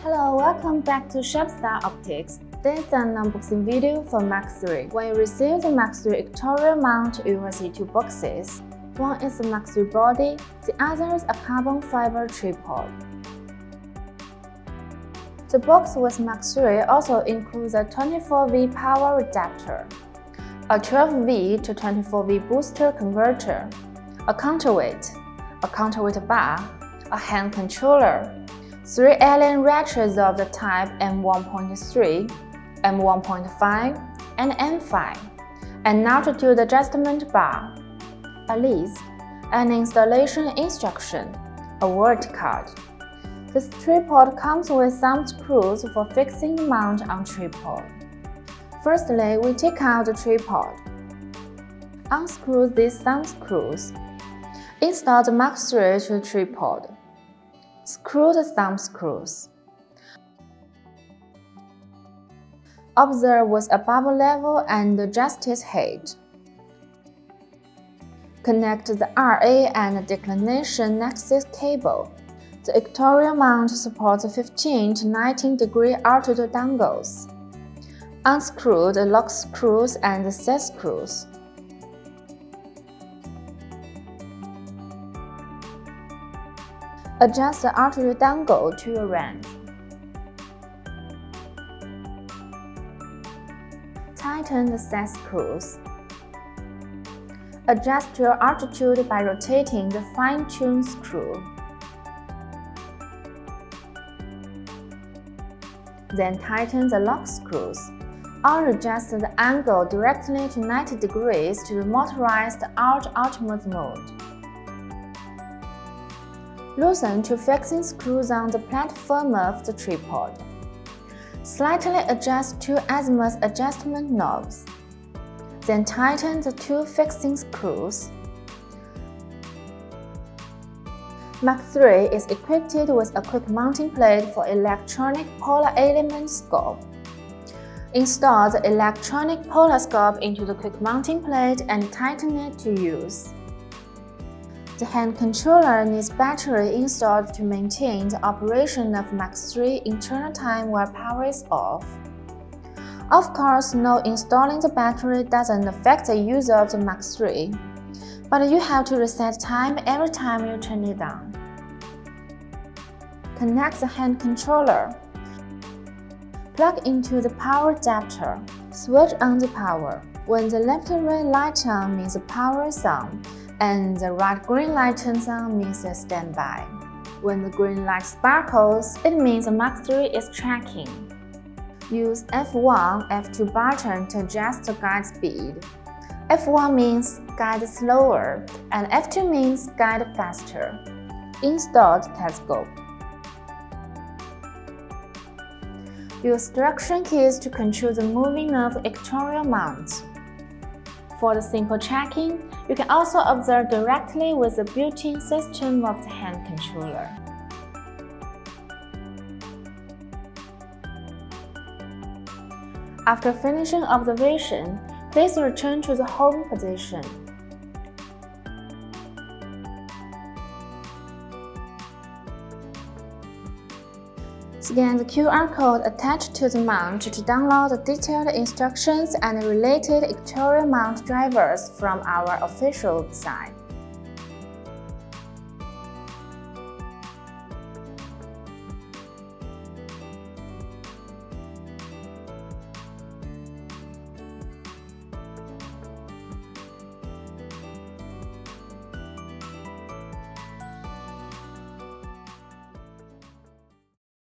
Hello, welcome back to Sharpstar Optics. This is an unboxing video for MARKIII. When you receive the MARKIII exterior mount, you will see two boxes. One is the MARKIII body, the other is a carbon fiber tripod. The box with MARKIII also includes a 24V power adapter, a 12V to 24V booster converter, a counterweight bar, a hand controller, 3 alien ratchets of the type M1.3, M1.5, and M5, an altitude adjustment bar, a list, an installation instruction, a warranty card. This tripod comes with thumb screws for fixing the mount on tripod. Firstly, we take out the tripod. Unscrew these thumb screws. Install the MARKIII to the tripod. Screw the thumb screws. Observe with a bubble level and adjust its height. Connect the RA and declination nexus cable. The exterior mount supports 15 to 19 degree altitude dangles. Unscrew the lock screws and the set screws. Adjust the altitude dangle to your range. Tighten the set screws. Adjust your altitude by rotating the fine-tune screw. Then tighten the lock screws, or adjust the angle directly to 90 degrees to the motorized azimuth mode. Loosen two fixing screws on the platform of the tripod. Slightly adjust two azimuth adjustment knobs. Then tighten the two fixing screws. MARKIII is equipped with a quick mounting plate for electronic polar element scope. Install the electronic polar scope into the quick mounting plate and tighten it to use. The hand controller needs battery installed to maintain the operation of MARKIII internal time while power is off. Of course, installing the battery doesn't affect the use of the MARKIII, but you have to reset time every time you turn it on. Connect the hand controller. Plug into the power adapter. Switch on the power. When the left and right light on means the power is on, and the right green light turns on means a standby. When the green light sparkles, it means the MARKIII is tracking. Use F1, F2 button to adjust the guide speed. F1 means guide slower, and F2 means guide faster. Install the telescope. Use direction keys to control the moving of the exterior mount. For the simple tracking, you can also observe directly with the built-in system of the hand controller. After finishing observation, please return to the home position. Scan the QR code attached to the mount to download the detailed instructions and related exterior mount drivers from our official website.